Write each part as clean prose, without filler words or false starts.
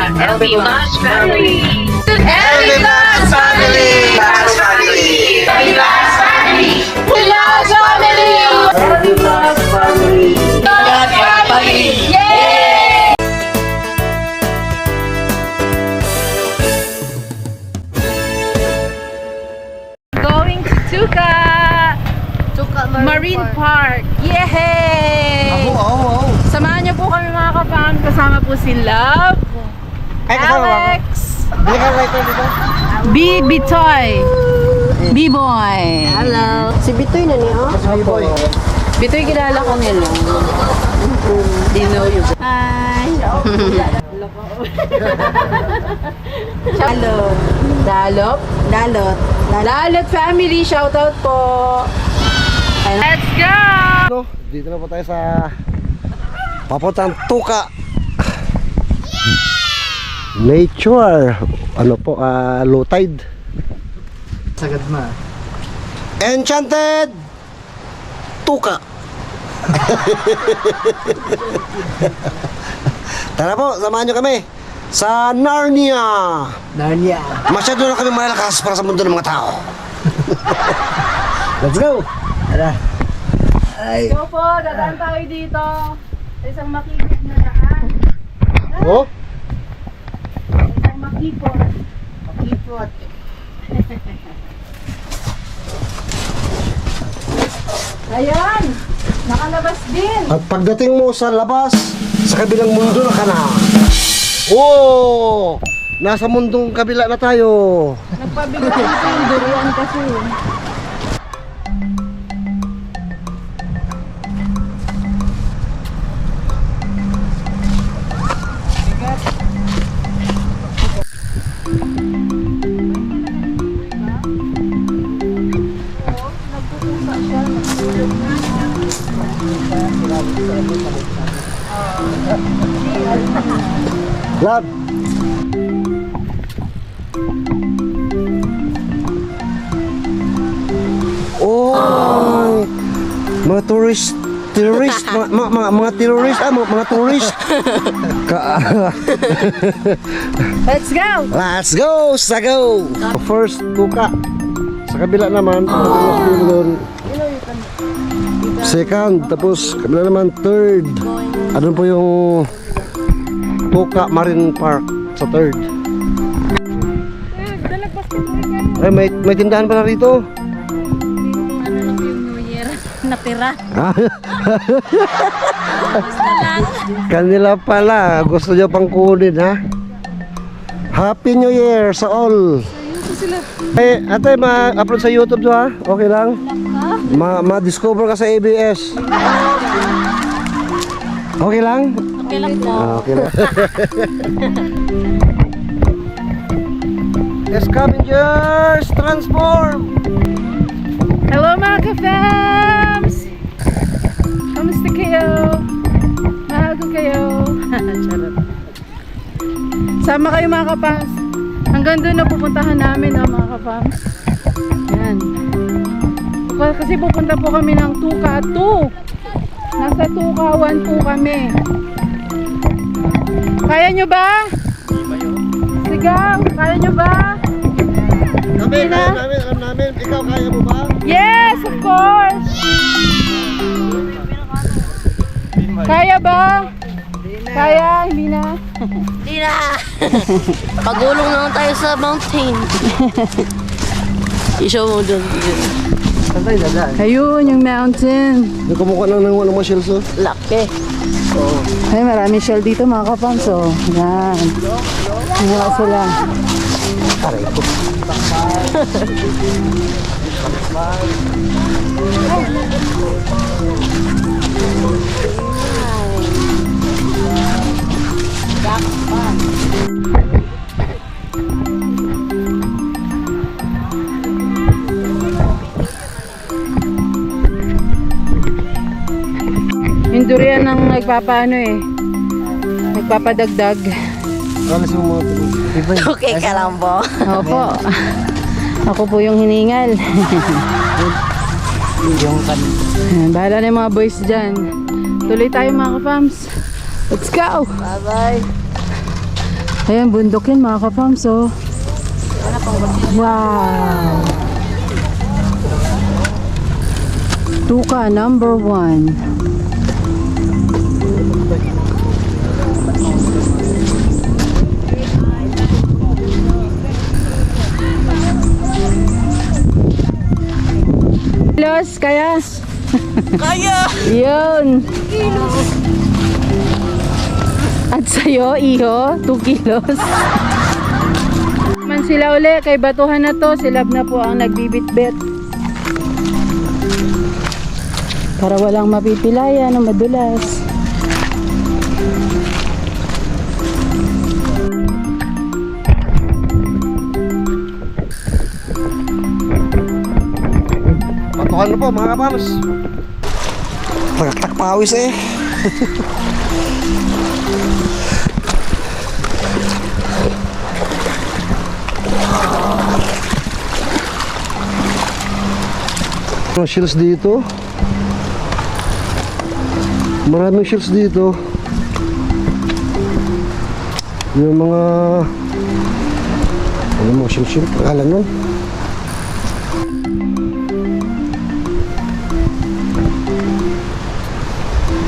LB Vlogs family. LB Vlogs family! Vlogs family! LB Vlogs family. Vlogs family. LB Vlogs family! Vlogs family. Yay! Going to Tuka Marine Park. Yay! Samahan niyo po kami mga kapam. Kasama po si Love, Ay, kasama ba ako? Alex, Bili ka lighter dito? Bitoy, B-Boy. Hello. Si Bitoy na niya. Mas may boy. Bitoy kilala ko nila. They know you. Hi. Dalop. Dalot. Dalot family, shoutout po. Let's go! Dito na po tayo sa papuntang Tuka. Nature. Ano po, low tide. Sagad ma. Enchanted Tuka. Tara po, samahan nyo kami sa Narnia. Narnia. Masyado na kami malalakas para sa mundo ng mga tao. Let's go. Tara. Ay. Go po, dadaan tayo dito sa isang makikip na daan. Oh? Isang makipot. Ipot. Ayan! Nakalabas din! At pagdating mo sa labas, sa kabilang mundo na ka na. Oh! Nasa mundong kabila na tayo. Nagpabigat dito yung durian kasi. Love. Oh! Mga tourist, mga terrorist, mga tourist. Let's go! Let's go, Sago! First, Tuka. Sa kabila naman, second, tapos kabila naman, third. Ano po yung Tuka Marine Park sa third. Ay, may tindahan pala rito. Ano lang yung New Year? Natira. Kanila pala, gusto nyo pang kunin, ha? Happy New Year sa all. Eh, ate, ma-upload sa YouTube to, ha? Okay lang? Ma-discover ka sa ABS. Okay lang? Okay lang po. Okay lang. Scavengers transform! Hello mga ka-fams! Kamusta kayo? Mahal ko kayo. Charot. Sama kayo mga ka-fams. Hanggang doon na pupuntahan namin mga ka-fams. Yan. Kasi pupunta po kami ng Tuka 2. Nasa Tuka 1 po kami. Kaya nyo ba? Sigaw, kaya nyo ba? Kami, alam namin, ikaw kaya mo ba? Yes, of course. Kaya ba? Kaya, hindi na. Hindi na. Pagulong naman tayo sa mountain. I-show mo dun. Saan tayo dadaan? Ayun, yung mountain. Yung kumukha lang ng mga shells, oh. Laki. Ay, marami shell dito mga kapams. So, yan. Wala sila. Aray ko. Yung durian ang nagpapaano eh. Nagpapadagdag. Alas mo mga Okay ka lang po. Opo. Ako po yung hiningal. Yung kan. Ayan, bahala na yung mga boys dyan. Tuloy tayo mga ka-fams. Let's go! Bye-bye. Ayan, bundok yan mga kapams, oh. Wow! Tuka number 1. Kilos, kaya? Kaya! Yun! At sa'yo, iho, 2 kilos. Man sila uli, kay batuhan na to, silab na po ang nagbibitbit. Para walang mapipilayan o madulas. Patukan na po mga kapams. Tagaktak pawis eh. Mga shells dito. Maraming shells dito. Yung mga ano mo shells yun? Pangalan nun?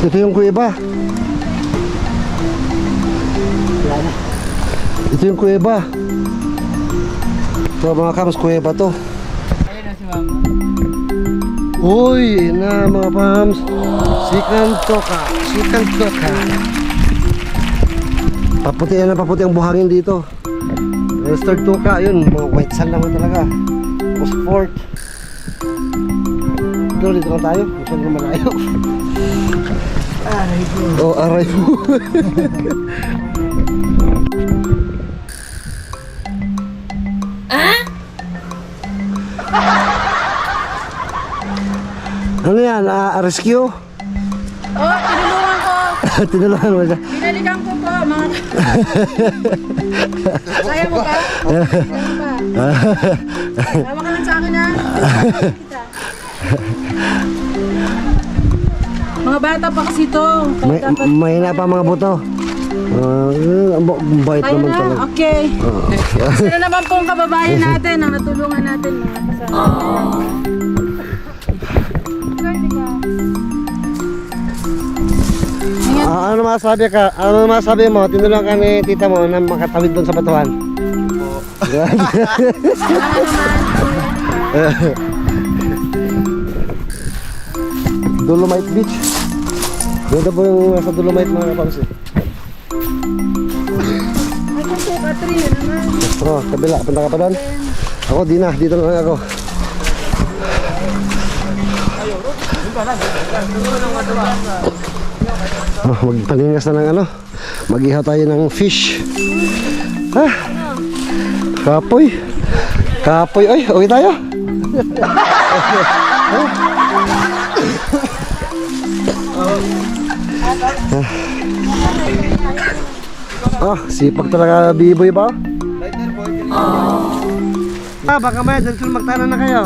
Ito yung kuweba. Ito yung kuweba. Ito mga kams, kuweba to. Uy, na mga pams. Sikan toka. Paputi ang buhangin dito. Third toka, yun. Mga white sand naman talaga. Tapos fourth. Dito lang tayo. Saan naman malayo? Aray ko. Oh, aray po. Ano yan? Rescue? Oh, tinulungan ko! Tinulungan mo siya. Binalikan ko po, mga... Kaya mo ba? Kaya mo ba? Tawa ka lang sa akin, ha? Kita. Mga bata pa kasi ito. Mahina pa mga buto. Ang bait Kaya naman na, talaga. okay. Sino naman po ang kababayan natin ang natulungan natin mga kasama. Ano masabi ka? Ano masabi mo? Tinulungan ka ni tita mo na makatawid doon sa batuhan. Dolomite Beach. Ganda po yung nasa Dolomite mga kapams eh. Ay, kasi Katri, yun naman. Oh, kabila, punta ka pa doon? Ako, di na, dito na lang ako. Magpaningas na ng ano, mag-ihaw tayo ng fish. Ah, kapoy. Kapoy, oy, uwi tayo. Sipag talaga biboy ba? Baka may dito magtanan na kayo.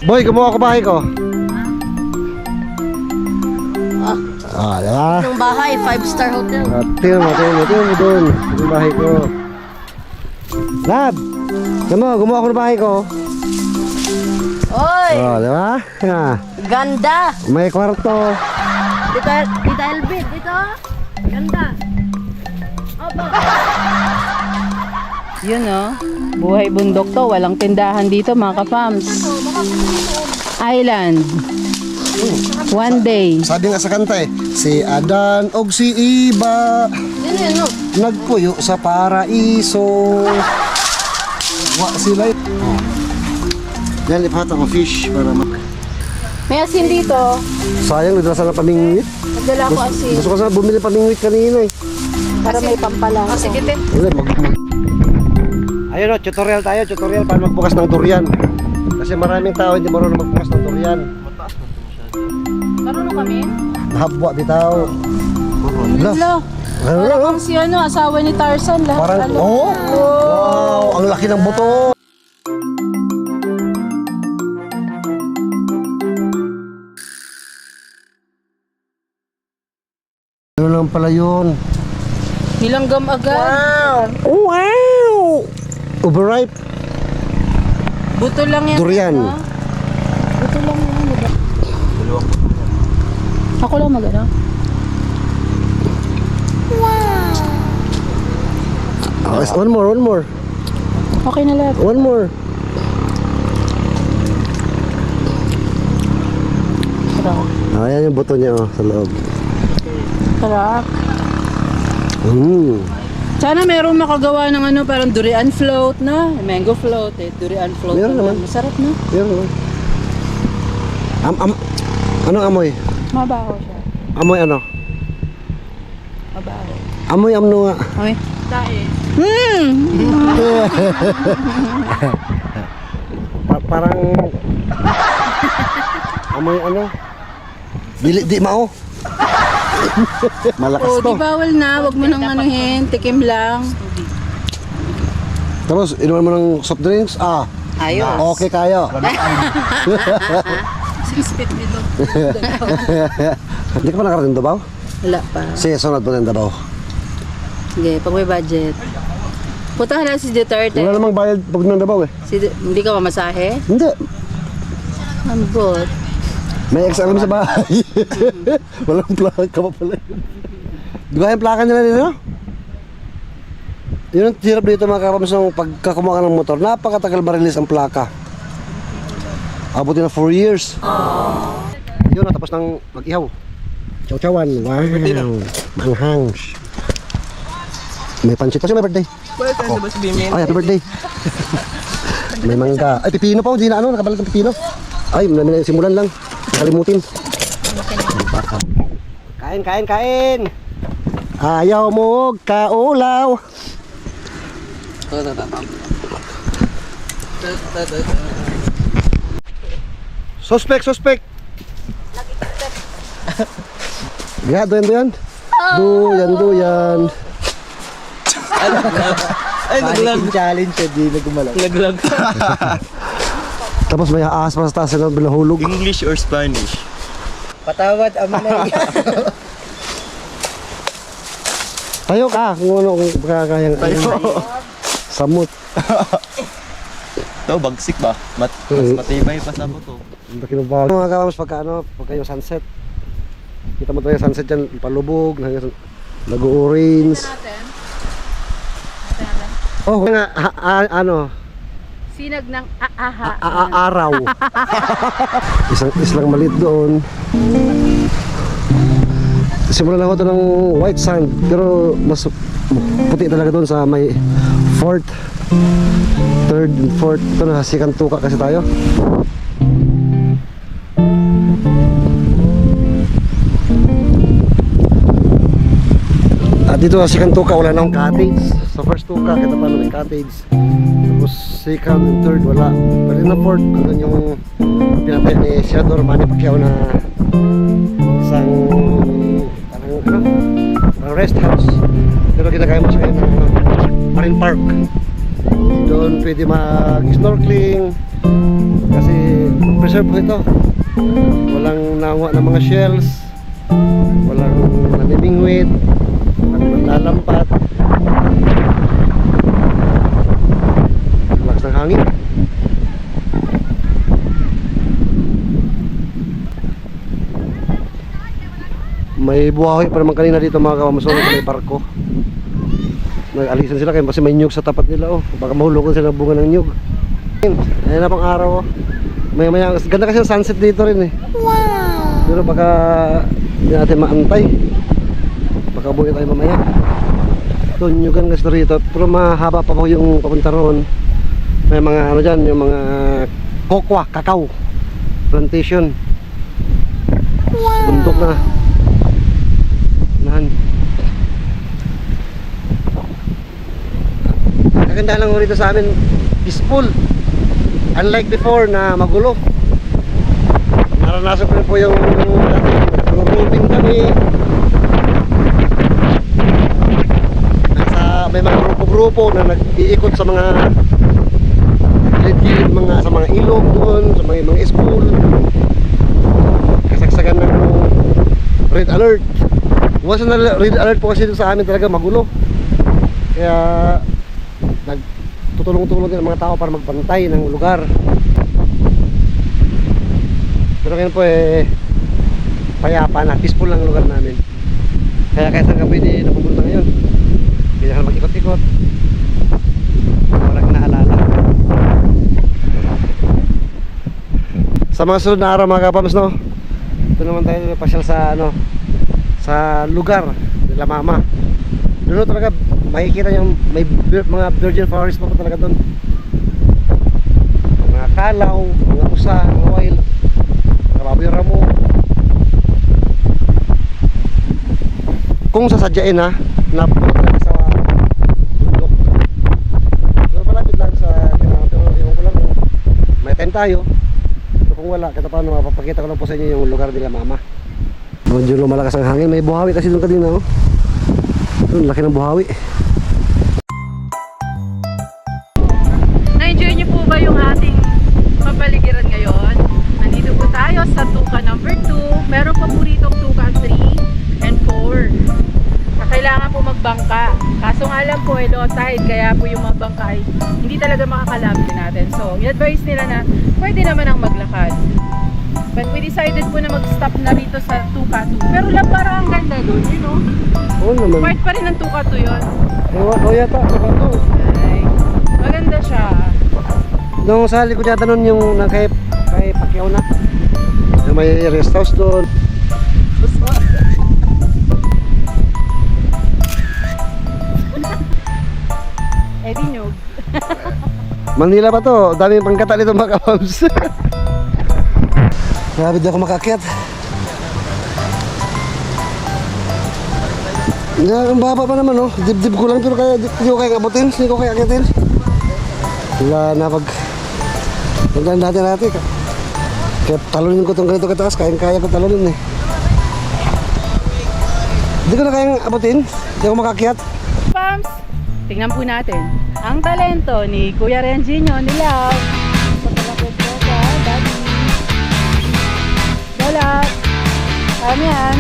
Boy, kumuha ko bahay ko. Diba? Yung bahay, 5-star hotel. Tingnan mo doon. Yung bahay ko. Lab! Gumawa ko ng bahay ko. Oy! Diba? Ganda! May kwarto. Tita Elbit, dito. Ganda. Opo. Yun oh, buhay bundok to, walang tindahan dito mga ka-fams. Island. One day. Sabi nga sa kanta eh, si Adan og si Iba Yun yun, no? nagpuyo sa paraiso. Wa sila eh. Yan, ipata ko fish para May asin dito. sayang, nagdala sana pamingwit. Nagdala ko asin Gusto ko sana bumili pamingwit kanina eh. para may pampala. Oh, sige, te. Ayun o, tutorial para magbukas ng durian. Kasi maraming tao hindi marunong magbukas ng durian. Marunong kami? Mahabwa bitaw. Lah, Ano lang, oh. Si ano, asawa ni Tarzan. Lahat Parang, alam. oh, wow, ang laki ng buto. Ano lang pala yun? Nilanggam agad. Wow! Overripe. Buto lang yan. Durian. Ha? Buto lang yan. Diba? Ako lang mag-ano. Oh, one more. Okay na lahat. One more. Sarap. Ah, yan yung buto niya, oh, sa loob. Sarap. Mm. Sana meron makagawa ng ano, parang durian float na. Mango float eh. Durian float. Meron naman. Masarap na. Yan, oh. Anong amoy? Mabaho siya. Amoy ano? Mabaho. Amoy amno nga. Okay. Parang amoy ano? Dili di mao. Malakas Oh, to. di bawal na. Wag mo nang anuhin. Tikim lang. Tapos inuman mo ng soft drinks. Ah, Ayos. okay kayo. Sispit dito. Hindi ka pa nakarating Davao? Wala pa. Sige, sunod po ng Davao. Sige, pag may budget. Punta na si Duterte. Wala namang bayad pag ng Davao eh. Hindi ka mamasahe? Hindi. Ambot. May ex alam sa bahay. Walang plaka pa pala. Di ba yung plaka nila dito? Yun ang hirap dito mga kapamsong pagkakumuha ka ng motor. Napakatagal ma-release ang plaka. Abutin na 4 years. Yun, tapos ng mag-ihaw. Chow-chowan. Wow. Manghang. May pancit kasi may birthday. Ay, happy birthday. May mangga. Ay, pipino pa. Hindi na ano, nakabalag ng pipino. Ay, simulan lang. Nakalimutin. Kain. Ayaw mo kaulaw. Suspect. Ya, doyan. Doyan. Ay, naglag. Challenge siya, di na gumalaw. Laglag. Tapos may aas pa sa taas na bilahulog. English or Spanish? Patawad, ama na yun. Tayo ka kung ano kung kayang samot. Ito, bagsik ba? Mas matibay pa sa buto. Ang laki ng bago. Mga kamams pagka yung sunset. Kita mo tayo yung sunset dyan, palubog, nag-orange. Oh, nga, ano, Sinag ng aaha. araw. Islang maliit doon. Simulan ako ito ng white sand, pero mas puti talaga doon sa may 4th, 3rd, 4th. Ito na, Sikantuka kasi tayo. At dito sa Sikantuka wala nang cottage. Sa first tuka kita pa may cottage. Tapos second and third wala. Pero na fourth, andun yung pinatay ni Senador Manny Pacquiao na isang parang rest house. Pero ginagaya mo siya ng marine park. Doon pwede mag-snorkeling kasi preserve po ito. Walang nanguha ng mga shells, walang namimingwit, walang lalampat. Lakas ng hangin. May buhawi pa naman kanina dito mga kamamasong sa may parko. Nag-alisan sila kasi may nyug sa tapat nila. Oh. Baka mahulugan sila ng bunga ng nyug. Ayan na pang araw. Oh. Maya, ganda kasi ang sunset dito rin eh. Wow! Pero baka hindi natin maantay. Baka buhay tayo mamaya. Ito, nyugan kasi rito. Pero mahaba pa po yung papunta roon. May mga ano dyan, yung mga kokwa, kakao plantation. Wow! Bundok na. Nahan. Maganda lang dito sa amin, peaceful. Unlike before na magulo. Naranasan ko rin po yung moving kami. grupo na nag-iikot sa mga gilid-gilid, sa mga ilog doon, sa mga school. Kasagsagan ng red alert. Once na red alert po kasi doon sa amin talaga magulo. Kaya nagtutulong-tulong din ang mga tao para magbantay ng lugar. Pero ngayon po payapa na, peaceful lang ang lugar namin. Kaya kahit saan ka pwede napupunta ngayon, hindi na mag-ikot-ikot, walang naalala. Sa mga sunod na araw mga kapams, no, ito naman tayo pasyal sa sa lugar nila mama. Doon talaga makikita yung may mga virgin forest pa talaga doon, mga kalaw, mga usa, mga oil, mga baboy ramo. Kung sasadyain napunta talaga sa bundok. So malapit lang sa pero yung ko lang may time tayo. So kung wala, kahit paano mapapakita ko lang po sa inyo yung lugar nila mama. Medyo lumalakas ang hangin, may buhawi kasi doon kanina, oh. Doon, laki ng buhawi. Na-enjoy niyo po ba yung ating mapaligiran ngayon? Nandito po tayo sa Tuka number 2. Meron pa po rito Tuka 3 and 4. Kailangan po magbangka. Kaso nga lang po low tide, kaya po yung mga bangka ay hindi talaga makakalapit natin. So, i-advise nila na pwede naman ang maglakad. But we decided po na mag-stop na rito sa Tuka 2. Pero parang ang ganda doon, you know? Oo naman. Part pa rin ng Tuka 2 yun. Oo yata, Tuka 2. Ay, maganda siya. Nung sa likod yata nun yung kay Pacquiao na. Yung may rest house doon. Eddie Nyog. Manila pa to, daming pangkata dito mga kapams. Grabe di ako makakyat. Ang baba pa naman, oh. Dibdib ko lang pero kaya hindi ko kaya abutin, hindi ko kaya akyatin. Wala na pagdaan natin. Kaya talunin ko itong ganito kataas, kaya ko talunin eh. Hindi ko na kayang abutin, hindi ako makakyat. Pams, tingnan po natin ang talento ni Kuya Renjinho ni Love. Patalapot po ka, Daddy. Galap. Kami yan.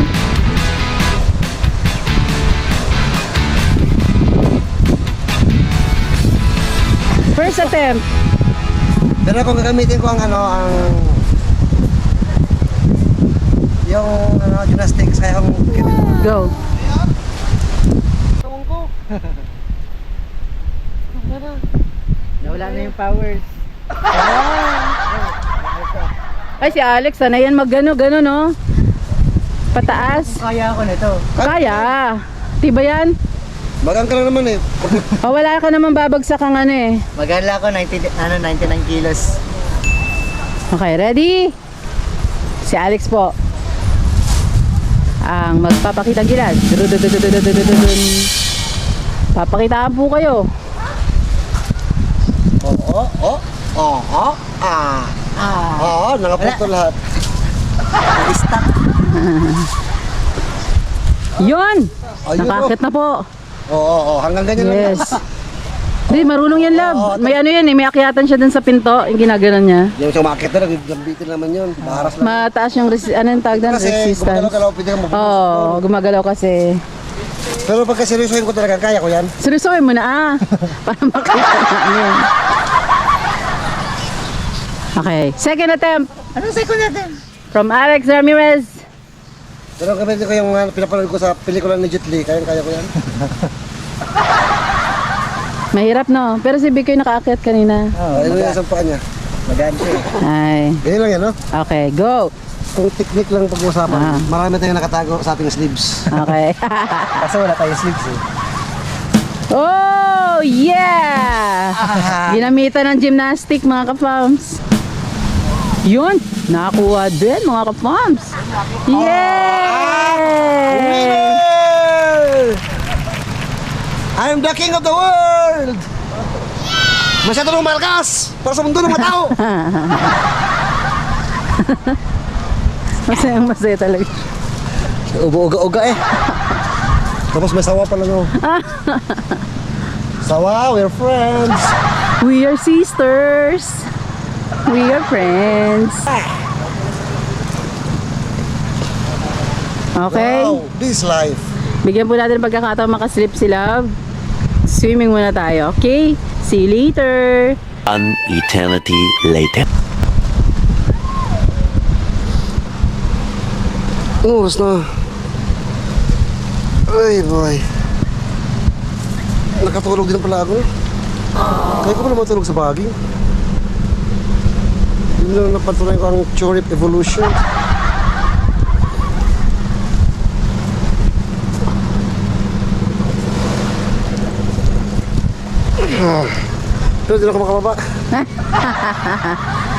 First attempt. Pero kung gagamitin ko ang yung gymnastics kaya akong Go. Nawala na yung powers. Ay, si Alex, sana yan mag-gano, no? Pataas. Kaya ako nito. Kaya. Tiba yan? magang ka lang naman eh. Wala ka naman babagsak ang ano eh. Maganda ako 99 kilos. Okay, ready? Si Alex po ang magpapakita gilad. Papakitaan po kayo. Oo, nakapunto lahat. Stuck. Yun! Ayun, Nakakit na po. Oo, hanggang ganyan lang. Yes. Hindi, marunong yan, Love. May ano yan eh, may akyatan siya dun sa pinto. Yung ginaganon niya. Yung sa umakit na, nagbitin naman yun. Baras lang. Mataas yung ano yung tawag doon? Kasi Resistance. gumagalaw-galaw, pwede kang mabubukas. Oo, gumagalaw kasi. Pero pagka seryosohin ko talaga, kaya ko yan. Seryosohin mo na para makita namin. Okay, second attempt. Ano second natin? From Alex Ramirez. Pero gamitin ko yung pinapanood ko sa pelikula ni Jet Li, kaya ko yan. Mahirap no? Pero si Vicky nakaakyat kanina. Ayun yung isang paa niya. Maganda eh. Ay, Ganyan lang yan, no? okay, go. Kung technique lang pag-uusapan, Ah. marami tayong nakatago sa ating sleeves. Okay. Kasi wala tayong sleeves eh. Oh, yeah! Ginamitan ng gymnastic mga ka-farms. Yun, nakakuha din mga ka-farms. Yay! I'm the king of the world! Masyado nung malakas para sa mundo ng mga tao. Masayang masaya talaga. Uga-uga eh. Tapos may sawa pala no. So wow, we're friends. We are sisters. We are friends. Okay. Wow, this life. Bigyan po natin ng pagkakataon makaslip si Love. Swimming muna tayo. Okay? See you later. An eternity later. Oras na. Ay boy. Nakatulog din pala ako. Kaya ko pala matulog sa bagay. Hindi na napatuloy ko ang Chorip Evolution. Pero di na ako makababa.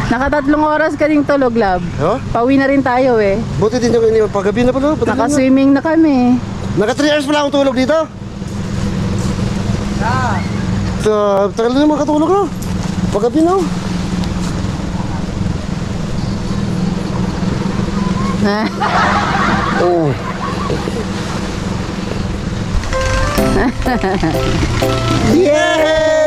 Nakatatlong oras ka ding tulog, Love. Huh? Pauwi na rin tayo eh. Buti din yung iniwan. Paggabi na pala. Naka-swimming na kami. Naka 3 hours pala akong tulog dito. Tagal na naman katulog na. Paggabi na. Oh. Yeah!